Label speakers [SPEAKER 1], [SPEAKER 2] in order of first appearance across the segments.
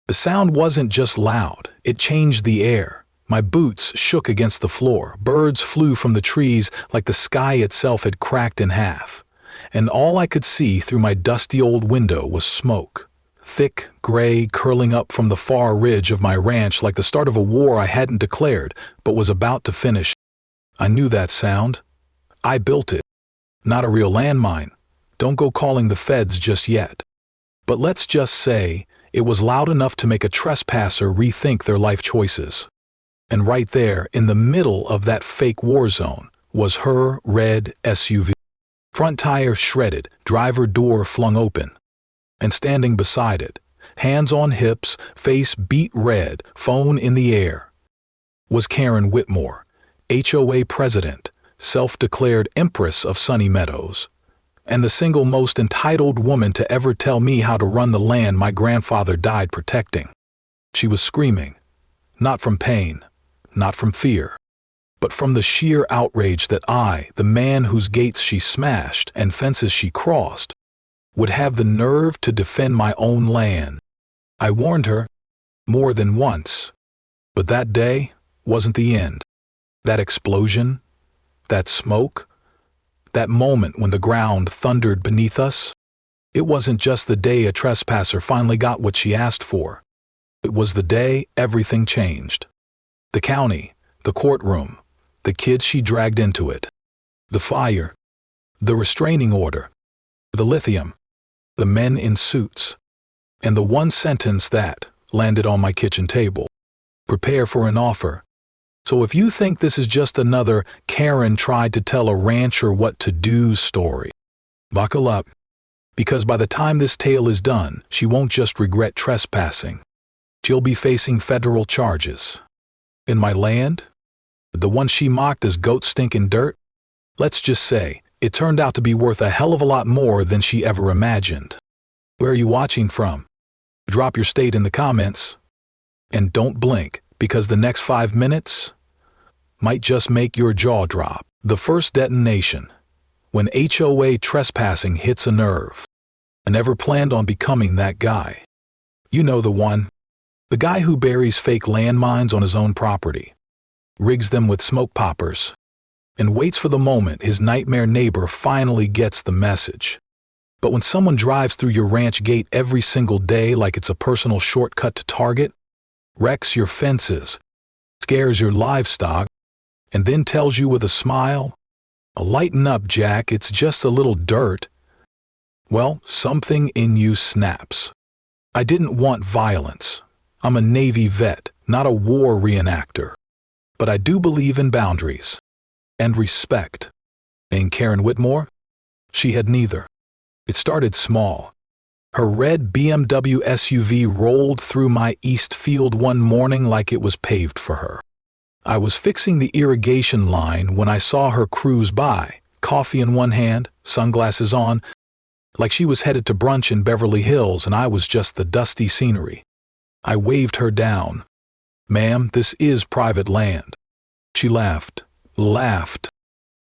[SPEAKER 1] The sound wasn't just loud, it changed the air. My boots shook against the floor, birds flew from the trees like the sky itself had cracked in half. And all I could see through my dusty old window was smoke. Thick, gray, curling up from the far ridge of my ranch like the start of a war I hadn't declared, but was about to finish. I knew that sound. I built it. Not a real landmine. Don't go calling the feds just yet. But let's just say, it was loud enough to make a trespasser rethink their life choices. And right there, in the middle of that fake war zone, was her red SUV. Front tire shredded, driver door flung open. And standing beside it, hands on hips, face beet red, phone in the air, was Karen Whitmore, HOA president, self-declared Empress of Sunny Meadows, and the single most entitled woman to ever tell me how to run the land my grandfather died protecting. She was screaming, not from pain, not from fear, but from the sheer outrage that I, the man whose gates she smashed and fences she crossed, would have the nerve to defend my own land. I warned her more than once, but that day wasn't the end. That explosion, that smoke, that moment when the ground thundered beneath us, it wasn't just the day a trespasser finally got what she asked for. It was the day everything changed. The county, the courtroom, the kids she dragged into it, the fire, the restraining order, the lithium, the men in suits, and the one sentence that landed on my kitchen table. Prepare for an offer. So if you think this is just another Karen tried to tell a rancher what to do story, buckle up, because by the time this tale is done, she won't just regret trespassing. She'll be facing federal charges. In my land, the one she mocked as goat stinking dirt, let's just say, it turned out to be worth a hell of a lot more than she ever imagined. Where are you watching from? Drop your state in the comments. And don't blink, because the next 5 minutes might just make your jaw drop. The first detonation, when HOA trespassing hits a nerve. I never planned on becoming that guy. You know the one. The guy who buries fake landmines on his own property, rigs them with smoke poppers, and waits for the moment his nightmare neighbor finally gets the message. But when someone drives through your ranch gate every single day like it's a personal shortcut to Target, wrecks your fences, scares your livestock, and then tells you with a smile, "Lighten up, Jack, it's just a little dirt," well, something in you snaps. I didn't want violence. I'm a Navy vet, not a war reenactor. But I do believe in boundaries and respect. And Karen Whitmore? She had neither. It started small. Her red BMW SUV rolled through my east field one morning like it was paved for her. I was fixing the irrigation line when I saw her cruise by, coffee in one hand, sunglasses on, like she was headed to brunch in Beverly Hills and I was just the dusty scenery. I waved her down. "Ma'am, this is private land." She laughed.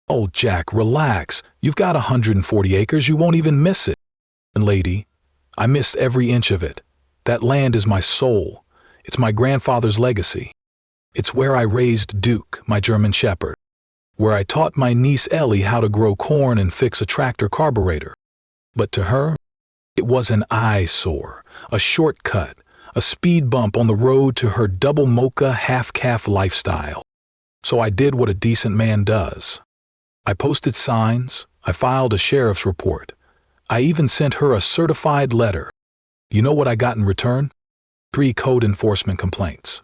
[SPEAKER 1] "Oh, Jack, relax. You've got 140 acres, you won't even miss it." And lady, I missed every inch of it. That land is my soul. It's my grandfather's legacy. It's where I raised Duke, my German Shepherd. Where I taught my niece Ellie how to grow corn and fix a tractor carburetor. But to her, it was an eyesore, a shortcut, a speed bump on the road to her double mocha half-calf lifestyle. So I did what a decent man does. I posted signs, I filed a sheriff's report. I even sent her a certified letter. You know what I got in return? 3 code enforcement complaints.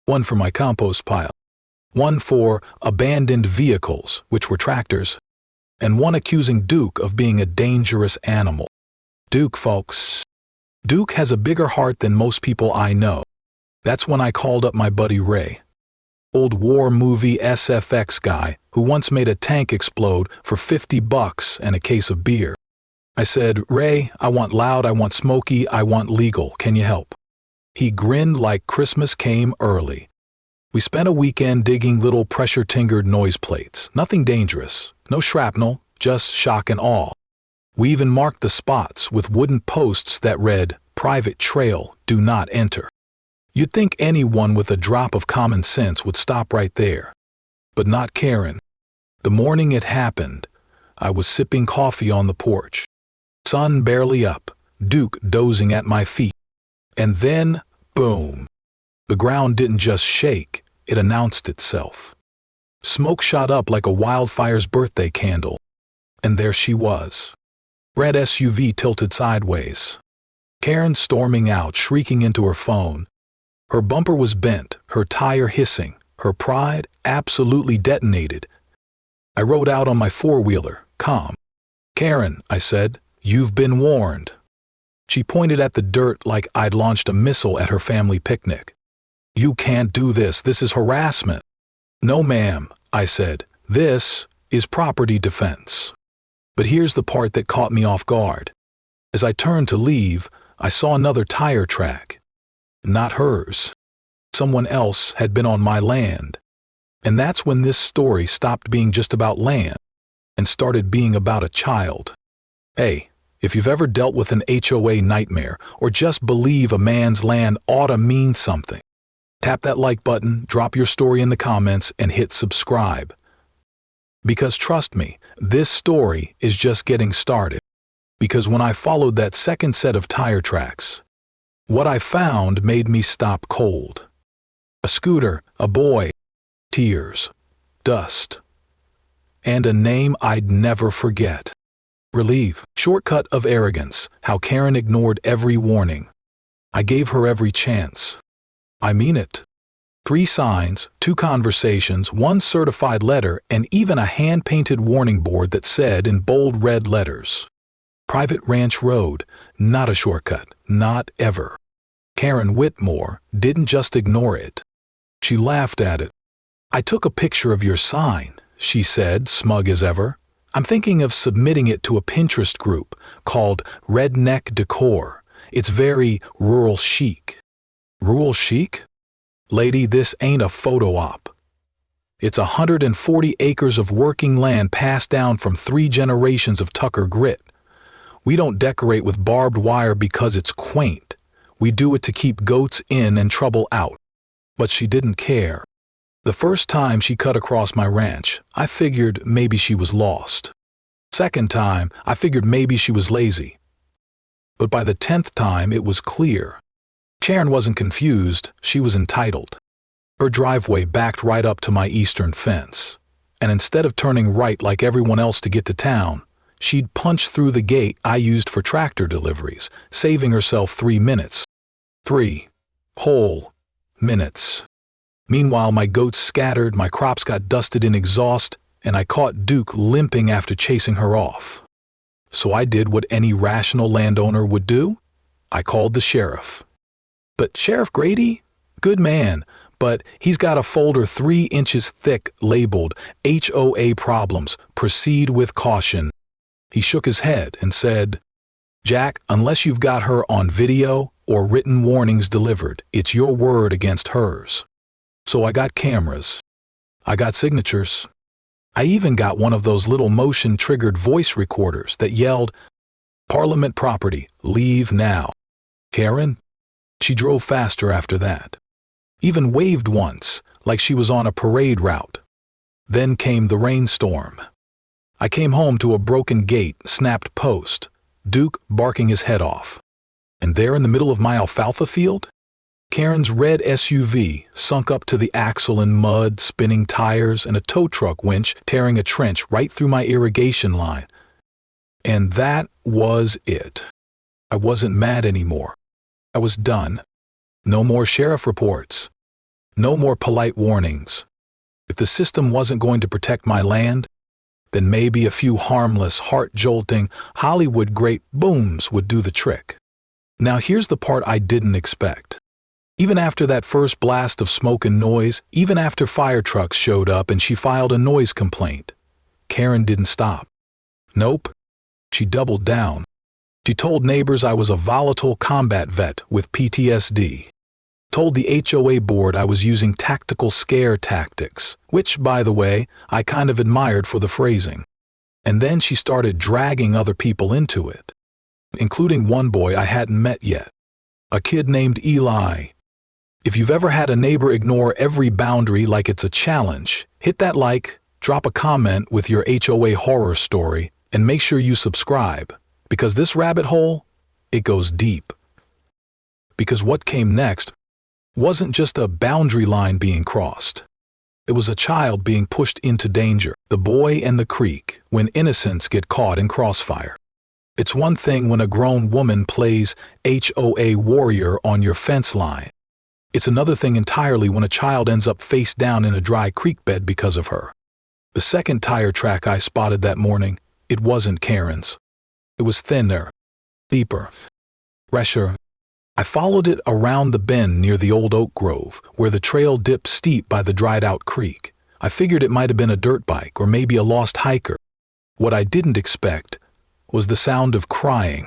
[SPEAKER 1] 1 for my compost pile, 1 for abandoned vehicles, which were tractors, and 1 accusing Duke of being a dangerous animal. Duke, folks. Duke has a bigger heart than most people I know. That's when I called up my buddy Ray, old war movie SFX guy who once made a tank explode for $50 and a case of beer. I said, "Ray, I want loud, I want smoky, I want legal. Can you help?" He grinned like Christmas came early. We spent a weekend digging little pressure-tingered noise plates. Nothing dangerous, no shrapnel, just shock and awe. We even marked the spots with wooden posts that read, "Private trail, do not enter." You'd think anyone with a drop of common sense would stop right there. But not Karen. The morning it happened, I was sipping coffee on the porch. Sun barely up, Duke dozing at my feet. And then, boom. The ground didn't just shake, it announced itself. Smoke shot up like a wildfire's birthday candle. And there she was. Red SUV tilted sideways. Karen storming out, shrieking into her phone. Her bumper was bent, her tire hissing, her pride absolutely detonated. I rode out on my four-wheeler, calm. "Karen," I said, "you've been warned." She pointed at the dirt like I'd launched a missile at her family picnic. "You can't do this, this is harassment." "No, ma'am," I said, "this is property defense." But here's the part that caught me off guard. As I turned to leave, I saw another tire track. Not hers. Someone else had been on my land. And that's when this story stopped being just about land and started being about a child. Hey, if you've ever dealt with an HOA nightmare or just believe a man's land ought to mean something, tap that like button, drop your story in the comments, and hit subscribe. Because trust me, this story is just getting started. Because when I followed that second set of tire tracks, what I found made me stop cold. A scooter, a boy, tears, dust, and a name I'd never forget. Relief, shortcut of arrogance, how Karen ignored every warning. I gave her every chance. I mean it. 3 signs, 2 conversations, 1 certified letter, and even a hand-painted warning board that said in bold red letters, "Private Ranch Road, not a shortcut, not ever." Karen Whitmore didn't just ignore it. She laughed at it. "I took a picture of your sign," she said, smug as ever. "I'm thinking of submitting it to a Pinterest group called Redneck Decor. It's very rural chic." Rural chic? Lady, this ain't a photo op. It's 140 acres of working land passed down from 3 generations of Tucker grit. We don't decorate with barbed wire because it's quaint. We do it to keep goats in and trouble out. But she didn't care. The first time she cut across my ranch, I figured maybe she was lost. Second time, I figured maybe she was lazy. But by the 10th time, it was clear. Karen wasn't confused, she was entitled. Her driveway backed right up to my eastern fence. And instead of turning right like everyone else to get to town, she'd punch through the gate I used for tractor deliveries, saving herself 3 minutes. 3 whole minutes. Meanwhile, my goats scattered, my crops got dusted in exhaust, and I caught Duke limping after chasing her off. So I did what any rational landowner would do. I called the sheriff. But Sheriff Grady? Good man, but he's got a folder 3 inches thick labeled HOA Problems, Proceed with Caution. He shook his head and said, "Jack, unless you've got her on video or written warnings delivered, it's your word against hers." So I got cameras. I got signatures. I even got one of those little motion-triggered voice recorders that yelled, "Parliament property, leave now." Karen? She drove faster after that. Even waved once, like she was on a parade route. Then came the rainstorm. I came home to a broken gate, snapped post, Duke barking his head off. And there in the middle of my alfalfa field, Karen's red SUV sunk up to the axle in mud, spinning tires, and a tow truck winch tearing a trench right through my irrigation line. And that was it. I wasn't mad anymore. I was done. No more sheriff reports. No more polite warnings. If the system wasn't going to protect my land, then maybe a few harmless, heart-jolting, Hollywood great booms would do the trick. Now here's the part I didn't expect. Even after that first blast of smoke and noise, even after fire trucks showed up and she filed a noise complaint, Karen didn't stop. Nope. She doubled down. She told neighbors I was a volatile combat vet with PTSD. Told the HOA board I was using tactical scare tactics, which, by the way, I kind of admired for the phrasing. And then she started dragging other people into it, including one boy I hadn't met yet, a kid named Eli. If you've ever had a neighbor ignore every boundary like it's a challenge, hit that like, drop a comment with your HOA horror story, and make sure you subscribe, because this rabbit hole, it goes deep. Because what came next wasn't just a boundary line being crossed. It was a child being pushed into danger, the boy and the creek, when innocents get caught in crossfire. It's one thing when a grown woman plays HOA warrior on your fence line. It's another thing entirely when a child ends up face down in a dry creek bed because of her. The second tire track I spotted that morning, it wasn't Karen's. It was thinner, deeper, fresher. I followed it around the bend near the old oak grove, where the trail dipped steep by the dried-out creek. I figured it might have been a dirt bike or maybe a lost hiker. What I didn't expect was the sound of crying.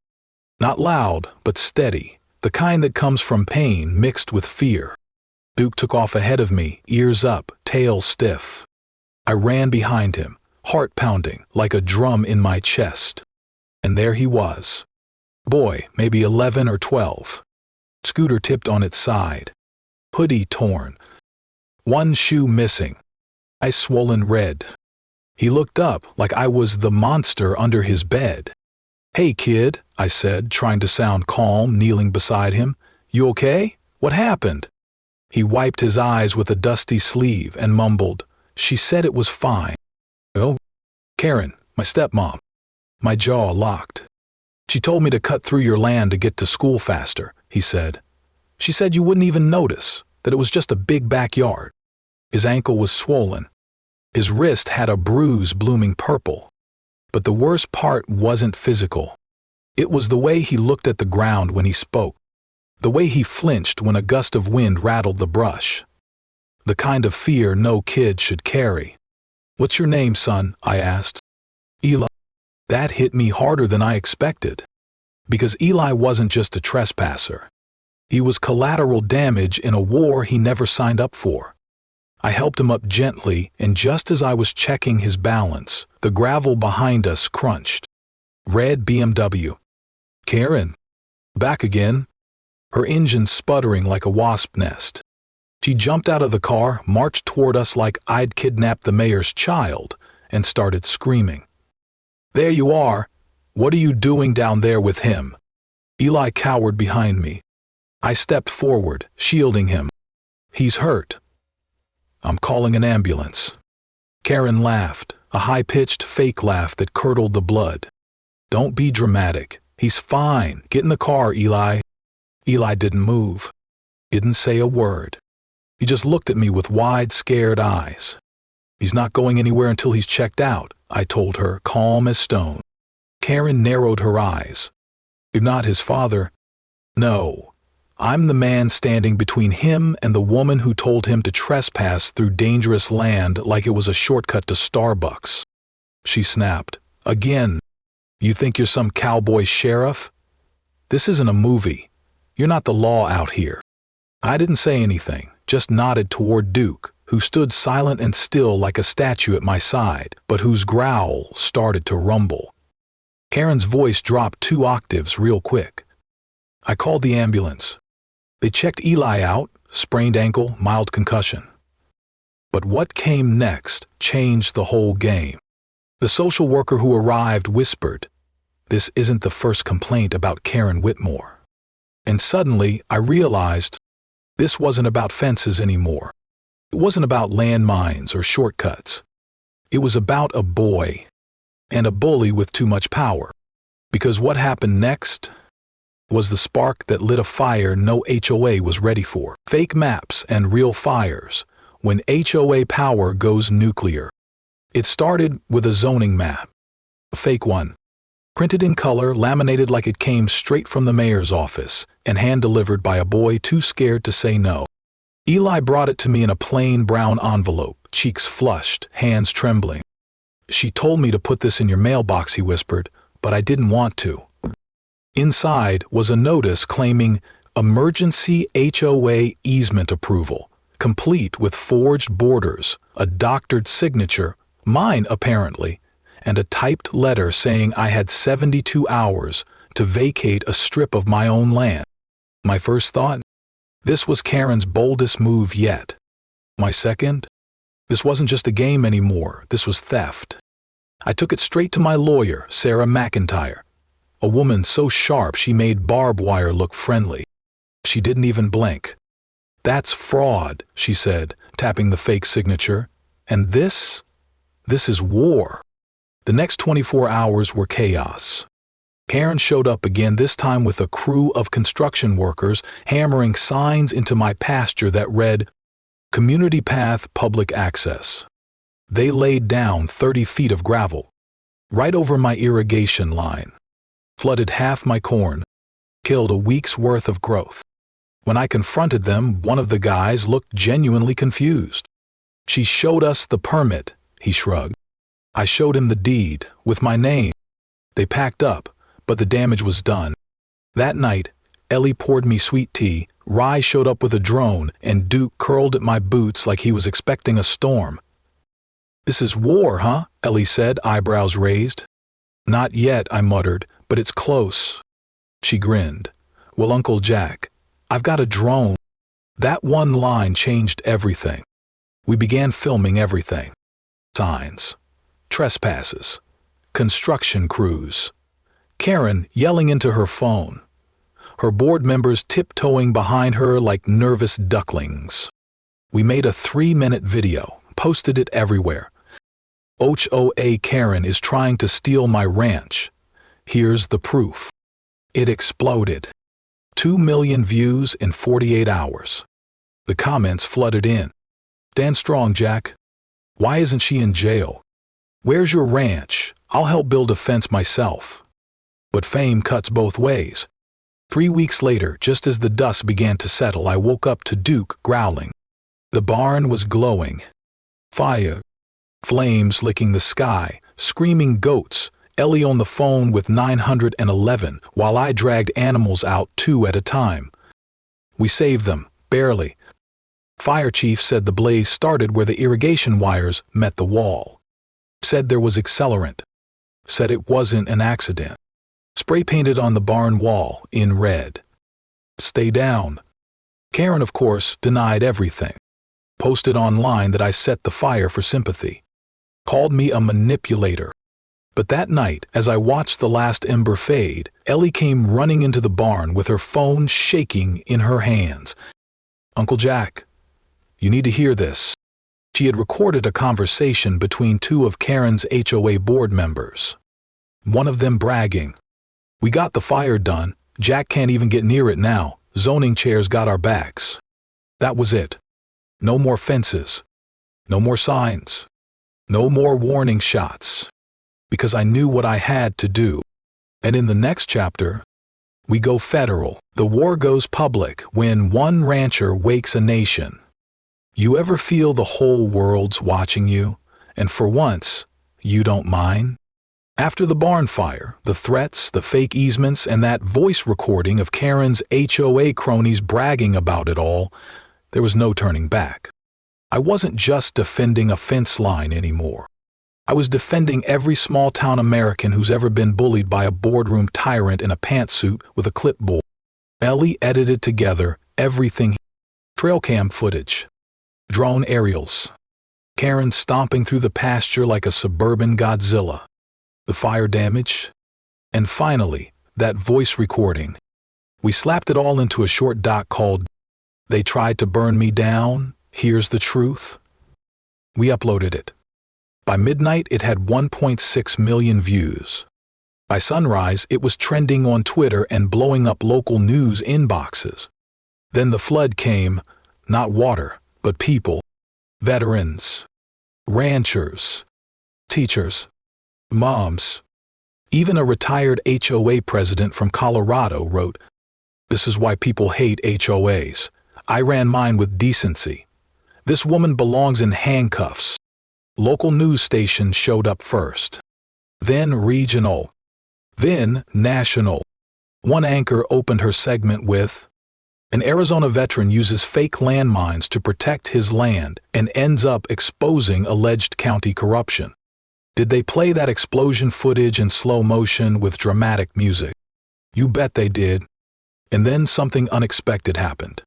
[SPEAKER 1] Not loud, but steady, the kind that comes from pain mixed with fear. Duke took off ahead of me, ears up, tail stiff. I ran behind him, heart pounding like a drum in my chest. And there he was. Boy, maybe 11 or 12. Scooter tipped on its side. Hoodie torn. One shoe missing. Eyes swollen red. He looked up like I was the monster under his bed. "Hey, kid," I said, trying to sound calm, kneeling beside him. "You okay? What happened?" He wiped his eyes with a dusty sleeve and mumbled, "She said it was fine." "Oh, Karen, my stepmom." My jaw locked. "She told me to cut through your land to get to school faster," he said. "She said you wouldn't even notice, that it was just a big backyard." His ankle was swollen. His wrist had a bruise blooming purple. But the worst part wasn't physical. It was the way he looked at the ground when he spoke. The way he flinched when a gust of wind rattled the brush. The kind of fear no kid should carry. "What's your name, son?" I asked. "Eli." That hit me harder than I expected. Because Eli wasn't just a trespasser. He was collateral damage in a war he never signed up for. I helped him up gently, and just as I was checking his balance, the gravel behind us crunched. Red BMW. "Karen." "Back again." Her engine sputtering like a wasp nest. She jumped out of the car, marched toward us like I'd kidnapped the mayor's child, and started screaming. "There you are. What are you doing down there with him?" Eli cowered behind me. I stepped forward, shielding him. "He's hurt." "I'm calling an ambulance." Karen laughed, a high-pitched fake laugh that curdled the blood. "Don't be dramatic. He's fine. Get in the car, Eli." Eli didn't move. Didn't say a word. He just looked at me with wide, scared eyes. "He's not going anywhere until he's checked out," I told her, calm as stone. Karen narrowed her eyes. "You're not his father." "No. I'm the man standing between him and the woman who told him to trespass through dangerous land like it was a shortcut to Starbucks." She snapped. "Again, you think you're some cowboy sheriff? This isn't a movie. You're not the law out here." I didn't say anything, just nodded toward Duke, who stood silent and still like a statue at my side, but whose growl started to rumble. Karen's voice dropped 2 octaves real quick. I called the ambulance. They checked Eli out, sprained ankle, mild concussion. But what came next changed the whole game. The social worker who arrived whispered, "This isn't the first complaint about Karen Whitmore." And suddenly I realized this wasn't about fences anymore. It wasn't about landmines or shortcuts. It was about a boy, and a bully with too much power. Because what happened next was the spark that lit a fire no HOA was ready for. Fake maps and real fires, when HOA power goes nuclear. It started with a zoning map. A fake one. Printed in color, laminated like it came straight from the mayor's office, and hand-delivered by a boy too scared to say no. Eli brought it to me in a plain brown envelope, cheeks flushed, hands trembling. "She told me to put this in your mailbox," he whispered, "but I didn't want to." Inside was a notice claiming emergency HOA easement approval, complete with forged borders, a doctored signature, mine apparently, and a typed letter saying I had 72 hours to vacate a strip of my own land. My first thought? This was Karen's boldest move yet. My second? This wasn't just a game anymore, this was theft. I took it straight to my lawyer, Sarah McIntyre. A woman so sharp she made barbed wire look friendly. She didn't even blink. "That's fraud," she said, tapping the fake signature. "And this is war." The next 24 hours were chaos. Karen showed up again, this time with a crew of construction workers, hammering signs into my pasture that read, "Community Path Public Access." They laid down 30 feet of gravel, right over my irrigation line, flooded half my corn, killed a week's worth of growth. When I confronted them, one of the guys looked genuinely confused. "She showed us the permit," he shrugged. I showed him the deed, with my name. They packed up, but the damage was done. That night, Ellie poured me sweet tea, Rye showed up with a drone, and Duke curled at my boots like he was expecting a storm. "This is war, huh?" Ellie said, eyebrows raised. "Not yet," I muttered, "but it's close." She grinned. "Well, Uncle Jack, I've got a drone." That one line changed everything. We began filming everything. Signs, trespasses, construction crews, Karen yelling into her phone, her board members tiptoeing behind her like nervous ducklings. We made a 3-minute video, posted it everywhere. HOA Karen is trying to steal my ranch. Here's the proof. It exploded. 2 million views in 48 hours. The comments flooded in. "Stand strong, Jack. Why isn't she in jail? Where's your ranch? I'll help build a fence myself." But fame cuts both ways. 3 weeks later, just as the dust began to settle, I woke up to Duke growling. The barn was glowing. Fire. Flames licking the sky, screaming goats, Ellie on the phone with 911 while I dragged animals out 2 at a time. We saved them, barely. Fire chief said the blaze started where the irrigation wires met the wall. Said there was accelerant. Said it wasn't an accident. Spray painted on the barn wall in red. "Stay down." Karen, of course, denied everything. Posted online that I set the fire for sympathy. Called me a manipulator. But that night, as I watched the last ember fade, Ellie came running into the barn with her phone shaking in her hands. "Uncle Jack, you need to hear this." She had recorded a conversation between 2 of Karen's HOA board members. One of them bragging, "We got the fire done. Jack can't even get near it now. Zoning chairs got our backs." That was it. No more fences. No more signs. No more warning shots. Because I knew what I had to do. And in the next chapter, we go federal. The war goes public when one rancher wakes a nation. You ever feel the whole world's watching you, and for once, you don't mind? After the barn fire, the threats, the fake easements, and that voice recording of Karen's HOA cronies bragging about it all, there was no turning back. I wasn't just defending a fence line anymore. I was defending every small-town American who's ever been bullied by a boardroom tyrant in a pantsuit with a clipboard. Ellie edited together everything. Trail cam footage. Drone aerials. Karen stomping through the pasture like a suburban Godzilla. The fire damage. And finally, that voice recording. We slapped it all into a short doc called "They Tried to Burn Me Down, Here's the Truth." We uploaded it. By midnight, it had 1.6 million views. By sunrise, it was trending on Twitter and blowing up local news inboxes. Then the flood came, not water, but people, veterans, ranchers, teachers, moms. Even a retired HOA president from Colorado wrote, "This is why people hate HOAs. I ran mine with decency. This woman belongs in handcuffs." Local news stations showed up first. Then regional. Then national. One anchor opened her segment with, "An Arizona veteran uses fake landmines to protect his land and ends up exposing alleged county corruption." Did they play that explosion footage in slow motion with dramatic music? You bet they did. And then something unexpected happened.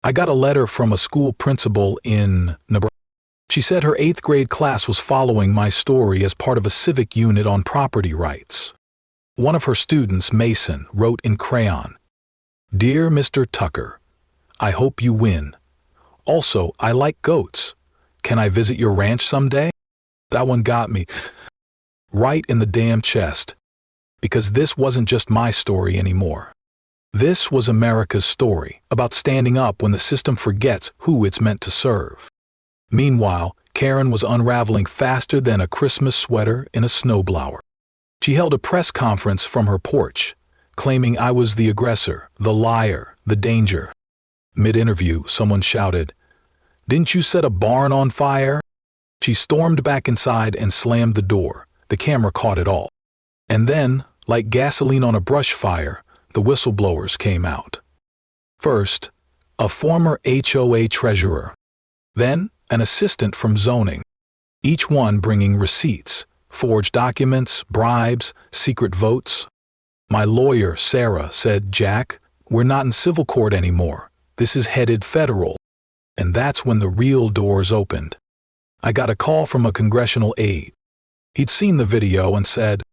[SPEAKER 1] I got a letter from a school principal in Nebraska. She said her 8th grade class was following my story as part of a civic unit on property rights. One of her students, Mason, wrote in crayon, "Dear Mr. Tucker, I hope you win. Also, I like goats. Can I visit your ranch someday?" That one got me right in the damn chest, because this wasn't just my story anymore. This was America's story, about standing up when the system forgets who it's meant to serve. Meanwhile, Karen was unraveling faster than a Christmas sweater in a snowblower. She held a press conference from her porch, claiming I was the aggressor, the liar, the danger. Mid-interview, someone shouted, "Didn't you set a barn on fire?" She stormed back inside and slammed the door. The camera caught it all. And then, like gasoline on a brush fire, the whistleblowers came out. First, a former HOA treasurer. Then, an assistant from zoning. Each one bringing receipts, forged documents, bribes, secret votes. My lawyer, Sarah, said, "Jack, we're not in civil court anymore. This is headed federal." And that's when the real doors opened. I got a call from a congressional aide. He'd seen the video and said,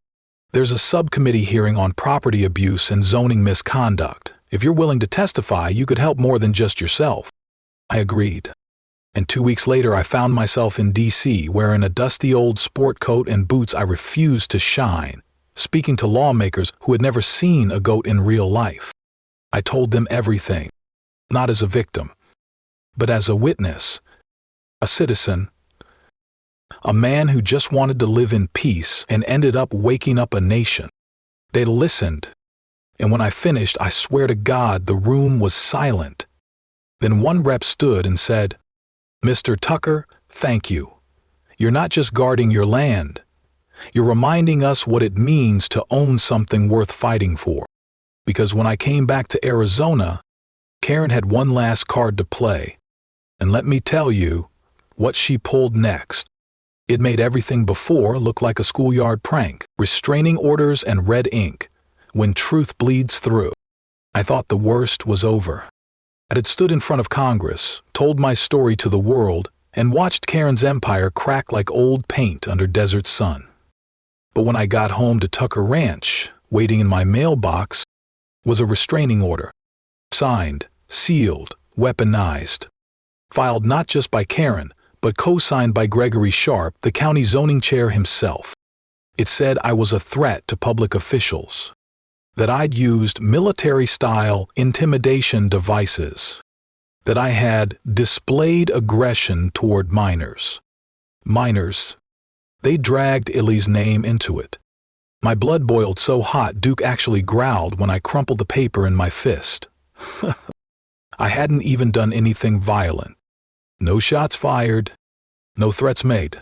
[SPEAKER 1] "There's a subcommittee hearing on property abuse and zoning misconduct. If you're willing to testify, you could help more than just yourself." I agreed. And 2 weeks later, I found myself in D.C. wearing a dusty old sport coat and boots I refused to shine, speaking to lawmakers who had never seen a goat in real life. I told them everything, not as a victim, but as a witness, a citizen, a man who just wanted to live in peace and ended up waking up a nation. They listened, and when I finished, I swear to God, the room was silent. Then one rep stood and said, "Mr. Tucker, thank you. You're not just guarding your land. You're reminding us what it means to own something worth fighting for." Because when I came back to Arizona, Karen had one last card to play. And let me tell you what she pulled next. It made everything before look like a schoolyard prank, restraining orders and red ink. When truth bleeds through, I thought the worst was over. I had stood in front of Congress, told my story to the world, and watched Karen's empire crack like old paint under desert sun. But when I got home to Tucker Ranch, waiting in my mailbox, was a restraining order. Signed, sealed, weaponized. Filed not just by Karen, but co-signed by Gregory Sharp, the county zoning chair himself. It said I was a threat to public officials, that I'd used military-style intimidation devices, that I had displayed aggression toward minors. Minors. They dragged Illy's name into it. My blood boiled so hot Duke actually growled when I crumpled the paper in my fist. I hadn't even done anything violent. No shots fired, no threats made.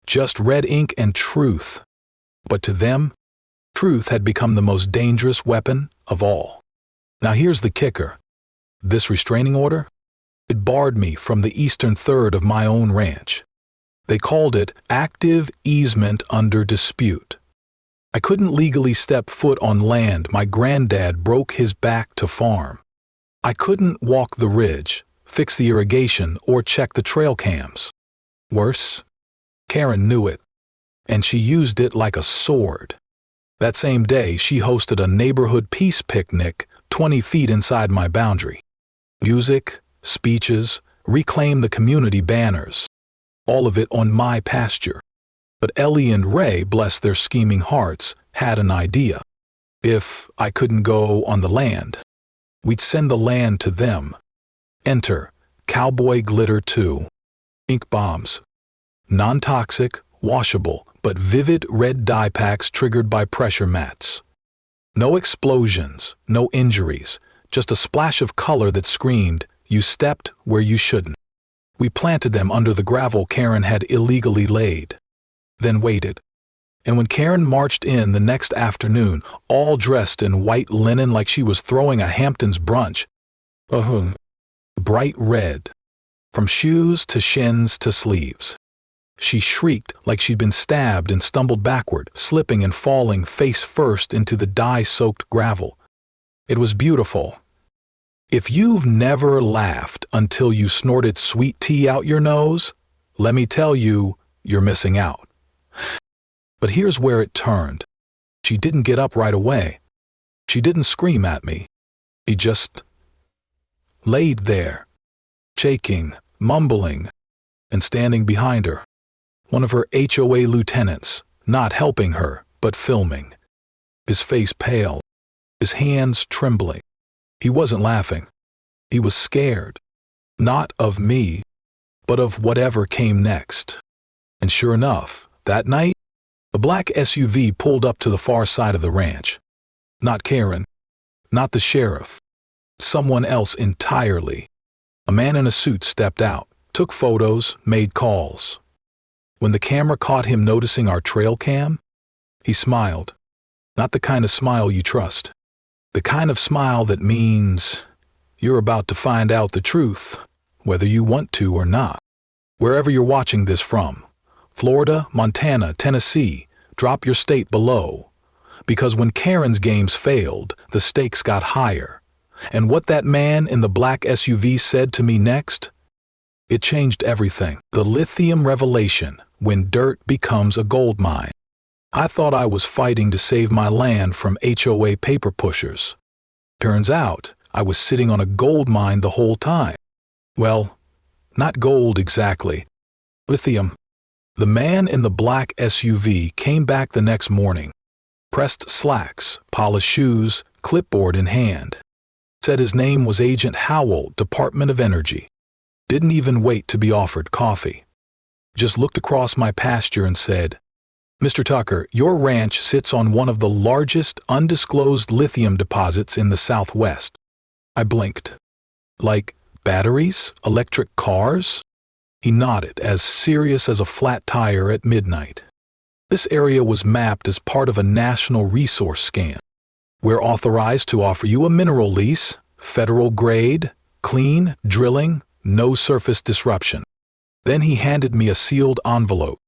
[SPEAKER 1] Just red ink and truth. But to them, truth had become the most dangerous weapon of all. Now here's the kicker. This restraining order? It barred me from the eastern third of my own ranch. They called it active easement under dispute. I couldn't legally step foot on land my granddad broke his back to farm. I couldn't walk the ridge, fix the irrigation, or check the trail cams. Worse, Karen knew it, and she used it like a sword. That same day, she hosted a neighborhood peace picnic 20 feet inside my boundary. Music, speeches, reclaim the community banners. All of it on my pasture. But Ellie and Ray, bless their scheming hearts, had an idea. If I couldn't go on the land, we'd send the land to them. Enter Cowboy Glitter 2. Ink bombs. Non-toxic, washable, but vivid red dye packs triggered by pressure mats. No explosions, no injuries, just a splash of color that screamed, "You stepped where you shouldn't." We planted them under the gravel Karen had illegally laid. Then waited. And when Karen marched in the next afternoon, all dressed in white linen like she was throwing a Hamptons brunch, bright red, from shoes to shins to sleeves. She shrieked like she'd been stabbed and stumbled backward, slipping and falling face first into the dye-soaked gravel. It was beautiful. If you've never laughed until you snorted sweet tea out your nose, let me tell you, you're missing out. But here's where it turned. She didn't get up right away. She didn't scream at me. She just laid there, shaking, mumbling, and standing behind her. One of her HOA lieutenants, not helping her, but filming. His face pale, his hands trembling. He wasn't laughing. He was scared. Not of me, but of whatever came next. And sure enough, that night, a black SUV pulled up to the far side of the ranch. Not Karen, not the sheriff, someone else entirely. A man in a suit stepped out, took photos, made calls. When the camera caught him noticing our trail cam, he smiled. Not the kind of smile you trust. The kind of smile that means you're about to find out the truth, whether you want to or not. Wherever you're watching this from, Florida, Montana, Tennessee, drop your state below. Because when Karen's games failed, the stakes got higher. And what that man in the black SUV said to me next? It changed everything. The lithium revelation, when dirt becomes a gold mine. I thought I was fighting to save my land from HOA paper pushers. Turns out, I was sitting on a gold mine the whole time. Well, not gold exactly. Lithium. The man in the black SUV came back the next morning. Pressed slacks, polished shoes, clipboard in hand. Said his name was Agent Howell, Department of Energy. Didn't even wait to be offered coffee. Just looked across my pasture and said, "Mr. Tucker, your ranch sits on one of the largest undisclosed lithium deposits in the Southwest." I blinked. Like batteries? Electric cars? He nodded, as serious as a flat tire at midnight. This area was mapped as part of a national resource scan. We're authorized to offer you a mineral lease, federal grade, clean, drilling, no surface disruption. Then he handed me a sealed envelope.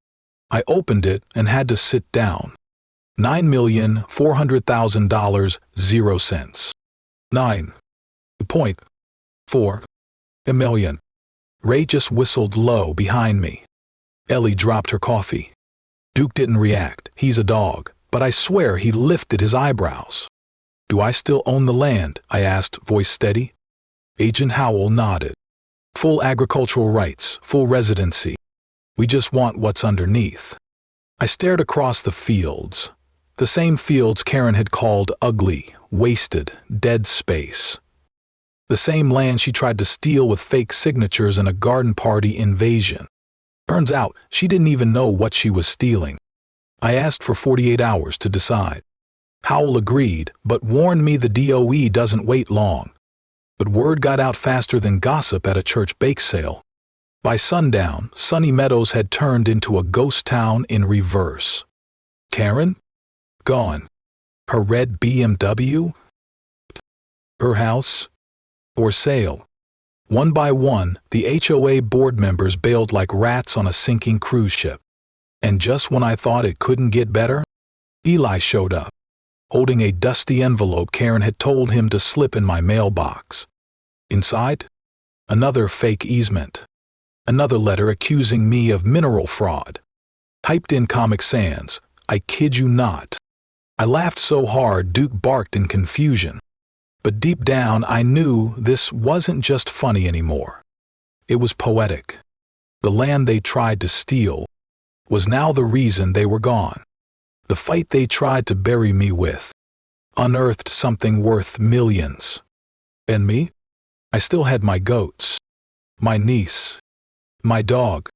[SPEAKER 1] I opened it and had to sit down. $9,400,000, 0 cents. 9.4 million. Ray just whistled low behind me. Ellie dropped her coffee. Duke didn't react. He's a dog, but I swear he lifted his eyebrows. "Do I still own the land?" I asked, voice steady. Agent Howell nodded. "Full agricultural rights, full residency. We just want what's underneath." I stared across the fields. The same fields Karen had called ugly, wasted, dead space. The same land she tried to steal with fake signatures in a garden party invasion. Turns out she didn't even know what she was stealing. I asked for 48 hours to decide. Howell agreed, but warned me the DOE doesn't wait long. But word got out faster than gossip at a church bake sale. By sundown, Sunny Meadows had turned into a ghost town in reverse. Karen? Gone. Her red BMW? Her house? For sale. One by one, the HOA board members bailed like rats on a sinking cruise ship. And just when I thought it couldn't get better, Eli showed up, holding a dusty envelope Karen had told him to slip in my mailbox. Inside, another fake easement. Another letter accusing me of mineral fraud. Typed in Comic Sans, I kid you not. I laughed so hard Duke barked in confusion. But deep down I knew this wasn't just funny anymore. It was poetic. The land they tried to steal was now the reason they were gone. The fight they tried to bury me with unearthed something worth millions. And me? I still had my goats, my niece, my dog,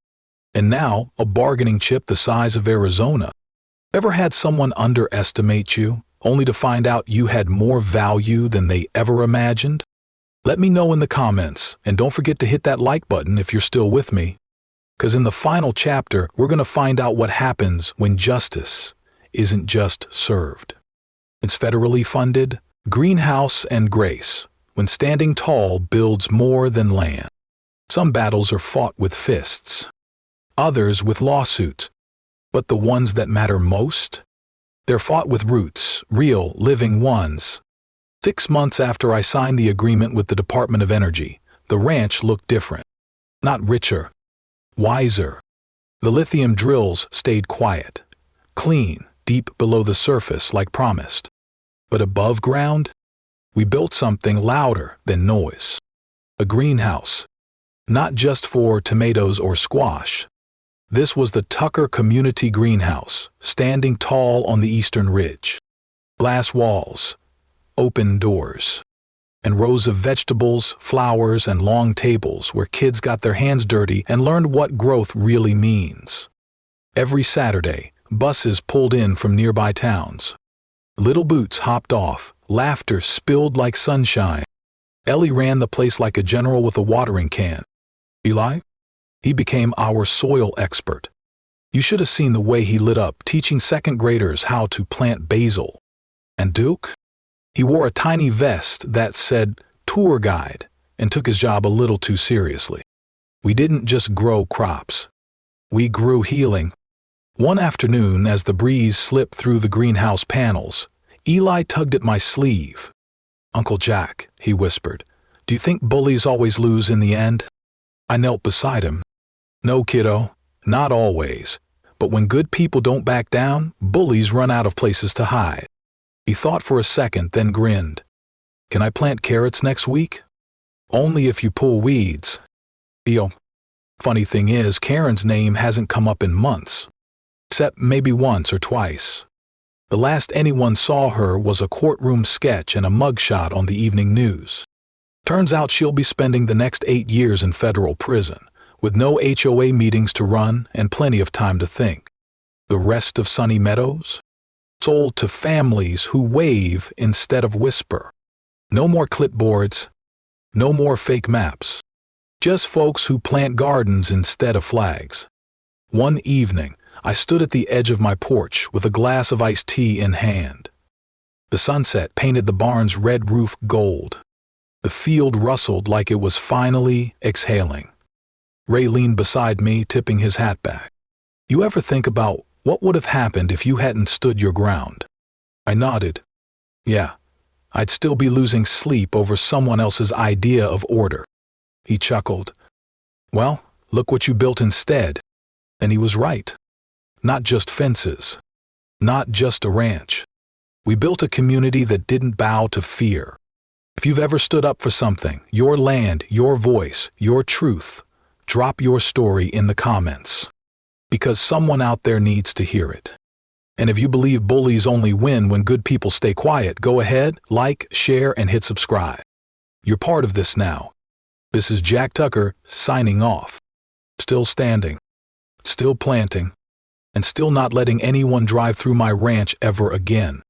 [SPEAKER 1] and now a bargaining chip the size of Arizona. Ever had someone underestimate you, only to find out you had more value than they ever imagined? Let me know in the comments, and don't forget to hit that like button if you're still with me. 'Cause in the final chapter, we're gonna find out what happens when justice isn't just served. It's federally funded, greenhouse and grace, when standing tall builds more than land. Some battles are fought with fists, others with lawsuits, but the ones that matter most? They're fought with roots, real, living ones. 6 months after I signed the agreement with the Department of Energy, the ranch looked different. Not richer, wiser. The lithium drills stayed quiet, clean, deep below the surface like promised. But above ground, we built something louder than noise. A greenhouse. Not just for tomatoes or squash. This was the Tucker Community Greenhouse, standing tall on the eastern ridge. Glass walls, open doors, and rows of vegetables, flowers, and long tables where kids got their hands dirty and learned what growth really means. Every Saturday, buses pulled in from nearby towns. Little boots hopped off, laughter spilled like sunshine. Ellie ran the place like a general with a watering can. Eli? He became our soil expert. You should have seen the way he lit up teaching second graders how to plant basil. And Duke? He wore a tiny vest that said tour guide and took his job a little too seriously. We didn't just grow crops. We grew healing. One afternoon, as the breeze slipped through the greenhouse panels, Eli tugged at my sleeve. "Uncle Jack," he whispered, "do you think bullies always lose in the end?" I knelt beside him. "No, kiddo, not always. But when good people don't back down, bullies run out of places to hide." He thought for a second, then grinned. "Can I plant carrots next week?" "Only if you pull weeds." Funny thing is, Karen's name hasn't come up in months. Except maybe once or twice. The last anyone saw her was a courtroom sketch and a mugshot on the evening news. Turns out she'll be spending the next 8 years in federal prison, with no HOA meetings to run and plenty of time to think. The rest of Sunny Meadows? Sold to families who wave instead of whisper. No more clipboards, no more fake maps. Just folks who plant gardens instead of flags. One evening, I stood at the edge of my porch with a glass of iced tea in hand. The sunset painted the barn's red roof gold. The field rustled like it was finally exhaling. Ray leaned beside me, tipping his hat back. "You ever think about what would have happened if you hadn't stood your ground?" I nodded. "Yeah, I'd still be losing sleep over someone else's idea of order." He chuckled. "Well, look what you built instead." And he was right. Not just fences. Not just a ranch. We built a community that didn't bow to fear. If you've ever stood up for something, your land, your voice, your truth, drop your story in the comments. Because someone out there needs to hear it. And if you believe bullies only win when good people stay quiet, go ahead, like, share, and hit subscribe. You're part of this now. This is Jack Tucker, signing off. Still standing. Still planting. And still not letting anyone drive through my ranch ever again.